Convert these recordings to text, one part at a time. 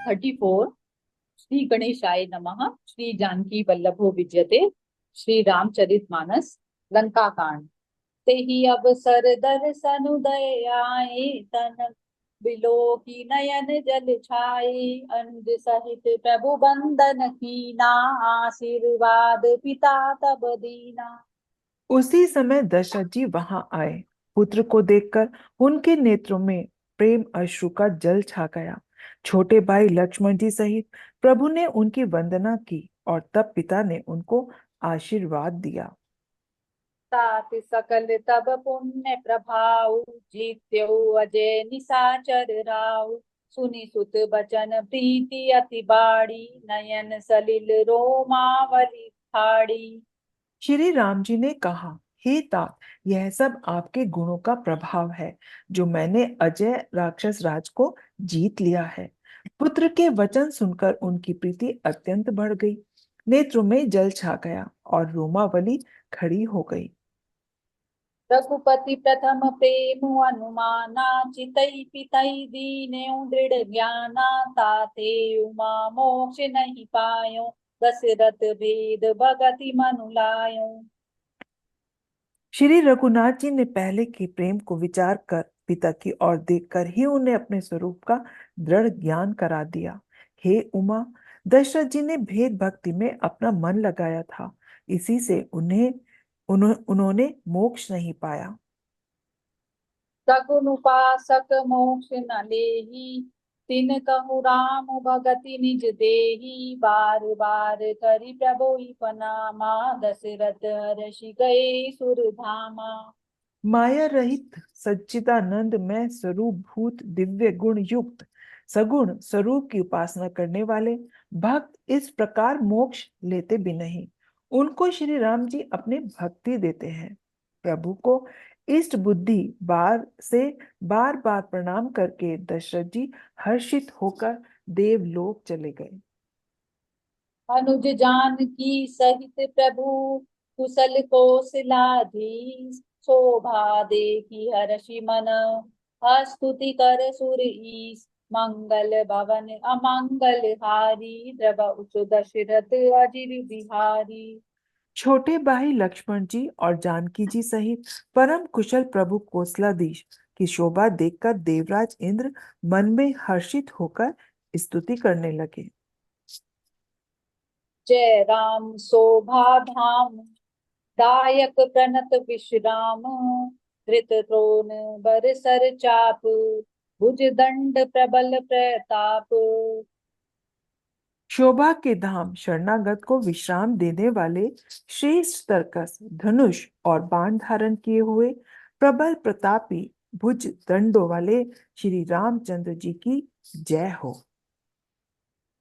34। श्री गणेशाय नमः। श्री जानकी वल्लभो विजयते। श्री रामचरितमानस। लंका कांड। ते ही अवसर दर्शन उदय आए, तन बिलो की नयन जल छाए। अंज सहित प्रभु बंदन कीना, आशीर्वाद पिता तब दीना। उसी समय दशरथ जी वहां आए। पुत्र को देखकर उनके नेत्रों में प्रेम अश्रु का जल छा गया। छोटे भाई लक्ष्मण जी सहित प्रभु ने उनकी वंदना की और तब पिता ने उनको आशीर्वाद दिया। तात सकल तब पुण्य प्रभाव, जीत्यो अजय निशाचर राव। सुनि सुत बचन प्रीति अति बाड़ी, नयन सलिल रोमावली खाड़ी। श्री राम जी ने कहा, हे तात, यह सब आपके गुणों का प्रभाव है जो मैंने अजय राक्षस राज को जीत लिया है। पुत्र के वचन सुनकर उनकी प्रीति अत्यंत बढ़ गई। नेत्रों में जल छा गया और रोमावली खड़ी हो गई। रघुपति प्रथम प्रेम अनुमाना, चितई पितई दीन्यो दृढ़ ज्ञाना। ताते उमा मोक्ष नहीं पायो, दशरथ भेद भगति मनु लायो। श्री रघुनाथ जी ने पहले के प्रेम को विचार कर पिता की ओर देखकर ही उन्हें अपने स्वरूप का दृढ़ ज्ञान करा दिया। हे उमा, दशरथ जी ने भेद भक्ति में अपना मन लगाया था, इसी से उन्होंने मोक्ष नहीं पाया। सगुन उपासक मोक्ष न लेही, तिन कहु राम भगति निज देही। बार बार करि प्रभु प्रणामा, दशरथ हर्षि गए सुर धामा। माया रहित सच्चिदानंद में स्वरूप भूत दिव्य गुण युक्त सगुण स्वरूप की उपासना करने वाले भक्त इस प्रकार मोक्ष लेते भी नहीं। उनको श्री राम जी अपने भक्ति देते हैं। प्रभु को इष्ट बुद्धि बार बार प्रणाम करके दशरथ जी हर्षित होकर देवलोक चले गए। अनुज जानकी सहित प्रभु, कुशल कौशलाधीश। शोभा देखी हर्षि मन, स्तुति कर सुर ईश। मंगल भवन अमंगल हारी, द्रव उच दशरथ अजिर बिहारी। छोटे भाई लक्ष्मण जी और जानकी जी सहित परम कुशल प्रभु कोसलाधीश की शोभा देखकर देवराज इंद्र मन में हर्षित होकर स्तुति करने लगे। जय राम शोभा धाम, दायक प्रणत विश्राम। धृत त्रोण बर सर चाप, भुज दंड प्रबल प्रताप। शोभा के धाम शरणागत को विश्राम देने वाले श्रेष्ठ तरकस धनुष और बाण धारण किए हुए प्रबल प्रतापी भुज दंडों वाले श्री रामचंद्र जी की जय हो।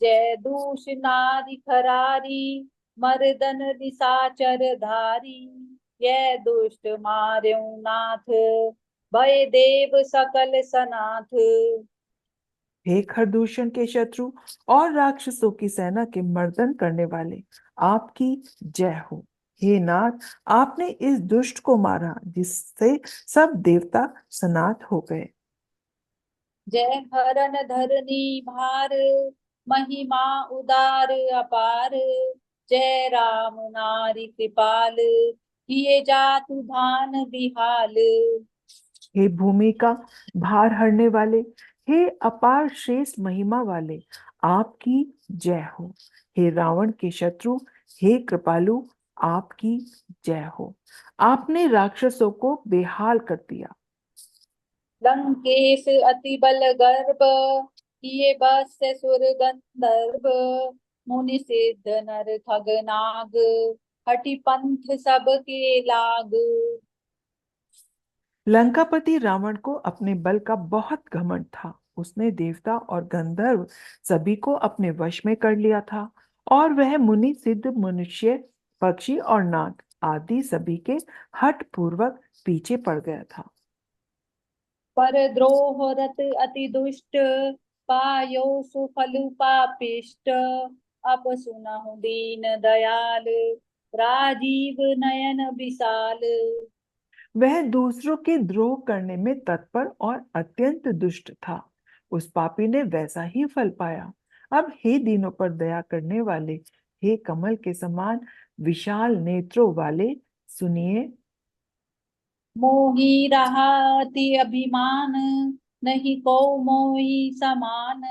जय दूष नारी खरारी, मर्दन निशाचर धारी। यह दुष्ट मार्यो नाथ, भय देव सकल सनाथ। हे खरदूषण के शत्रु और राक्षसों की सेना के मर्दन करने वाले, आपकी जय हो। हे नाथ, आपने इस दुष्ट को मारा जिससे सब देवता सनाथ हो गए। जय हरन धरनी भार, महिमा उदार अपार। जय राम नारी कृपाल, किए जातु धान बिहाल। हे भूमि का भार हरने वाले, हे अपार श्रेष्ठ महिमा वाले, आपकी जय हो। हे रावण के शत्रु, हे कृपालु, आपकी जय हो। आपने राक्षसों को बेहाल कर दिया। लंकेश अति बल गर्भ, किए बस सुर गंधर्व। मुनि सिद्ध नर खग नाग, हठि पंथ सब के लाग। लंकापति रावण को अपने बल का बहुत घमंड था। उसने देवता और गंधर्व सभी को अपने वश में कर लिया था और वह मुनि सिद्ध मनुष्य पक्षी और नाग आदि सभी के हठ पूर्वक पीछे पड़ गया था। पर द्रोह रत अति दुष्ट, पायो सुफल पापिष्ट। अब सुनहु दीन दयाल, राजीव नयन विशाल। वह दूसरों के द्रोह करने में तत्पर और अत्यंत दुष्ट था। उस पापी ने वैसा ही फल पाया। अब हे दीनों पर दया करने वाले, हे कमल के समान विशाल नेत्रों वाले, सुनिए। मोही रहा अति अभिमान, नहीं को मोही समान।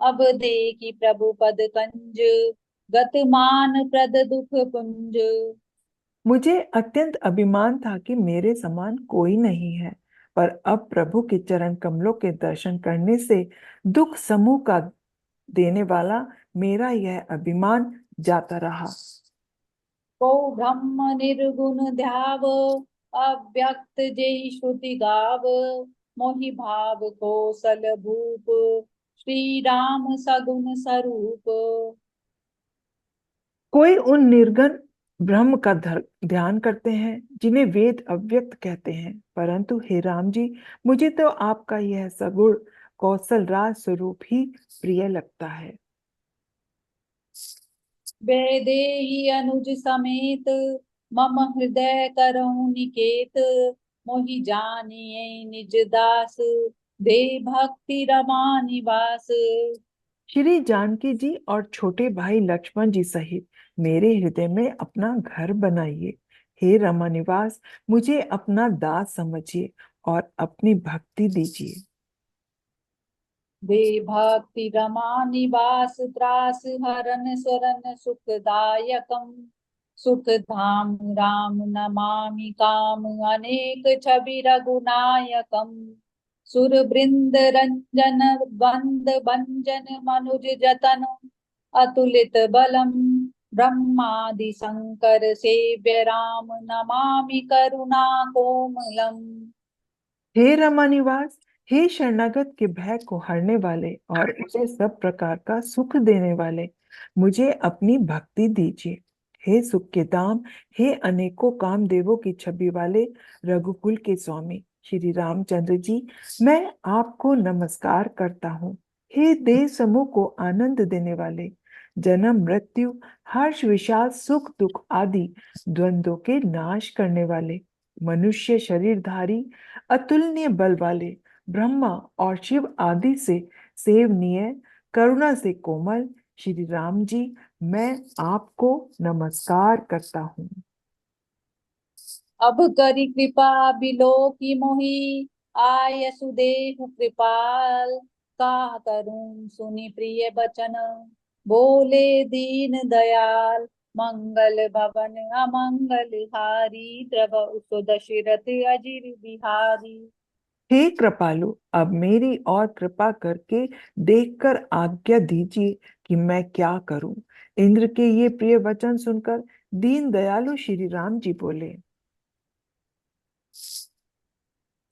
अब देखी प्रभु पद कंज, गतमान प्रद दुख पुंज। मुझे अत्यंत अभिमान था कि मेरे समान कोई नहीं है, पर अब प्रभु के चरण कमलों के दर्शन करने से दुख समूह का देने वाला मेरा यह अभिमान जाता रहा। को ब्रह्म निर्गुण ध्याव, अव्यक्त जेहि श्रुति गाव। मोहि भाव कौशल भूप, श्री राम सगुण स्वरूप। कोई उन निर्गुण ब्रह्म का ध्यान करते हैं जिन्हें वेद अव्यक्त कहते हैं, परंतु हे राम जी, मुझे तो आपका यह सगुण कौशल राज स्वरूप ही प्रिय लगता है। वैदेही अनुज समेत, मम हृदय करहु निकेत। मोहि जानिए निज दास, दे भक्ति रमा निवास। श्री जानकी जी और छोटे भाई लक्ष्मण जी सहित मेरे हृदय में अपना घर बनाइए। हे रमानिवास, मुझे अपना दास समझिए और अपनी भक्ति दीजिए। दे भक्ति रमा निवास, त्रास हरन शरण सुखदायकम। सुख धाम राम नमामि काम, अनेक छवि रघुनायकम। सुर बृंद रंजन बंद भंजन, मनुज जतन अतुलित बलम। ब्रह्मादि शंकर सेव्य राम, नमामि करुणा कोमलम। हे रमानिवास, हे शरणागत के भय को हरने वाले और उसे सब प्रकार का सुख देने वाले, मुझे अपनी भक्ति दीजिए। हे सुख के धाम, हे अनेकों कामदेवों की छवि वाले रघुकुल के स्वामी श्री रामचंद्र जी, मैं आपको नमस्कार करता हूँ। हे देव समूह को आनंद देने वाले, जन्म मृत्यु हर्ष विषाद सुख दुख आदि द्वंद्वों के नाश करने वाले, मनुष्य शरीरधारी अतुलनीय बल वाले, ब्रह्मा और शिव आदि से सेवनीय, करुणा से कोमल श्री राम जी, मैं आपको नमस्कार करता हूँ। अब करी कृपा बिलो की मोही, आय सुदेहु कृपाल। का करूं सुनि प्रिय बचन, बोले दीन दयाल। मंगल भवन अमंगल हारी, प्रभु सुत दशरथ अजिर बिहारी। हे कृपालु, अब मेरी और कृपा करके देखकर आज्ञा दीजिए कि मैं क्या करूं। इंद्र के ये प्रिय वचन सुनकर दीन दयालु श्री राम जी बोले।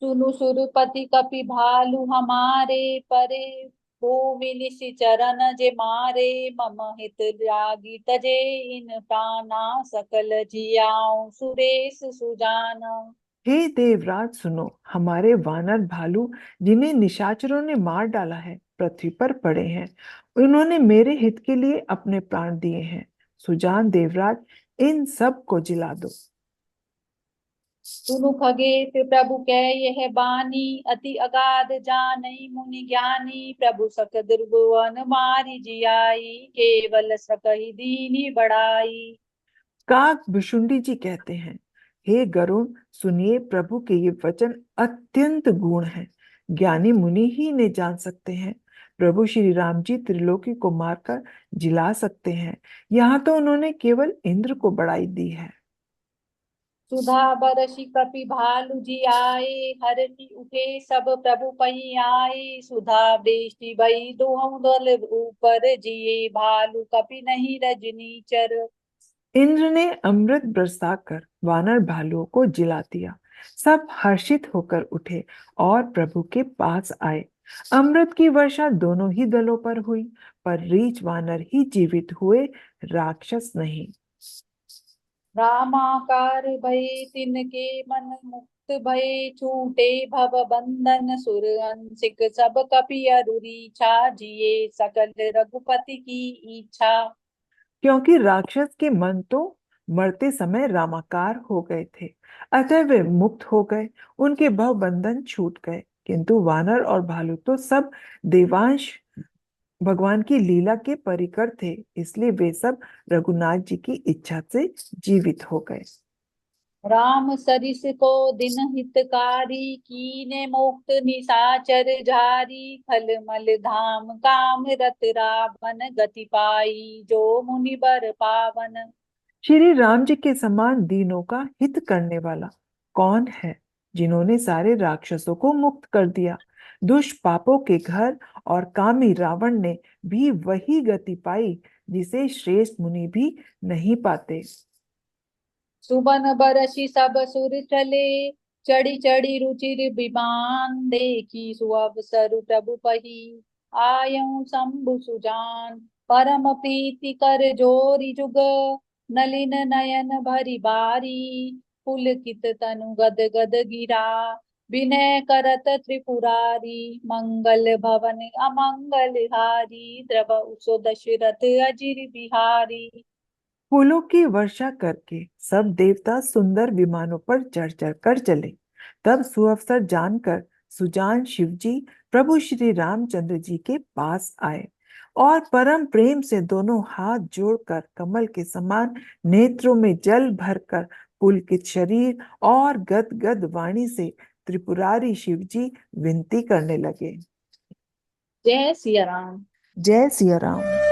सुनु सुरपति कपि भालु हमारे, परे भूमि निशिचरन जे मारे। मम हित लागी तजे इन प्राणा, सकल जियाऊं सुरेश सुजाना। हे देवराज सुनो, हमारे वानर भालू जिन्हें निशाचरों ने मार डाला है पृथ्वी पर पड़े हैं। उन्होंने मेरे हित के लिए अपने प्राण दिए हैं। सुजान देवराज, इन सब को जिला दो। सुनु खगेत प्रभु कै यह बानी, अति अगाध जानई मुनि ज्ञानी। प्रभु सक दुर्गुवन मारी जियाई, केवल सकहि दीनी बढ़ाई। काक भुशुंडी जी कहते हैं, हे गरुण, सुनिए, प्रभु के ये वचन अत्यंत गूढ़ हैं, ज्ञानी मुनि ही ने जान सकते हैं। प्रभु श्री राम जी त्रिलोकी को मारकर जिला सकते हैं। यहाँ तो उन्होंने केवल इंद्र को बड़ाई दी है। सुधा बरसी कपि भालु जी आए, हरषि उठे सब प्रभु पही आए। सुधा वृष्टि भई दुहं दल ऊपर, जिए भालु कपि नहीं रजनीचर। इंद्र ने अमृत बरसाकर वानर भालुओं को जिला दिया। सब हर्षित होकर उठे और प्रभु के पास आए। अमृत की वर्षा दोनों ही दलों पर हुई, पर रीछ वानर ही जीवित हुए, राक्षस नहीं। रामाकार भय तिनके मन, मुक्त भय छूटे भव बंधन। सुर अंशिक सब कपि अरुरीछा, जिए सकल रघुपति की इच्छा। क्योंकि राक्षस के मन तो मरते समय रामाकार हो गए थे, अतः वे मुक्त हो गए, उनके भव बंधन छूट गए। किंतु वानर और भालू तो सब देवांश भगवान की लीला के परिकर थे, इसलिए वे सब रघुनाथ जी की इच्छा से जीवित हो गए। राम सरिस को दिन हितकारी, कीने मुक्त निशाचर झारी, खल मल धाम काम रत रावण, गति पाई जो मुनि बर पावन। श्री राम जी के समान दीनों का हित करने वाला कौन है, जिन्होंने सारे राक्षसों को मुक्त कर दिया। दुष्पापों के घर और कामी रावण ने भी वही गति पाई जिसे श्रेष्ठ मुनि भी नहीं पाते। सुबन बरसी सब सुर चले, चढ़ी चढ़ी रुचिर विमान, देखी सुअवसर प्रभु पही, आयऊ शंभु सुजान। परम प्रीति कर जोरी जुग, नलिन नयन भरी बारी, पुलकित तनु गद गद गिरा, विनय करत त्रिपुरारी, मंगल भवन अमंगल हारी, द्रव सो दशरथ अजिर बिहारी। फूलों की वर्षा करके सब देवता सुंदर विमानों पर चढ़ चढ़ कर चले। तब सुअवसर जानकर सुजान शिवजी प्रभु श्री रामचंद्र जी के पास आए और परम प्रेम से दोनों हाथ जोड़कर कमल के समान नेत्रों में जल भरकर पुलकित शरीर और गद गद वाणी से त्रिपुरारी शिवजी विनती करने लगे। जय सिया राम। जय सिया राम।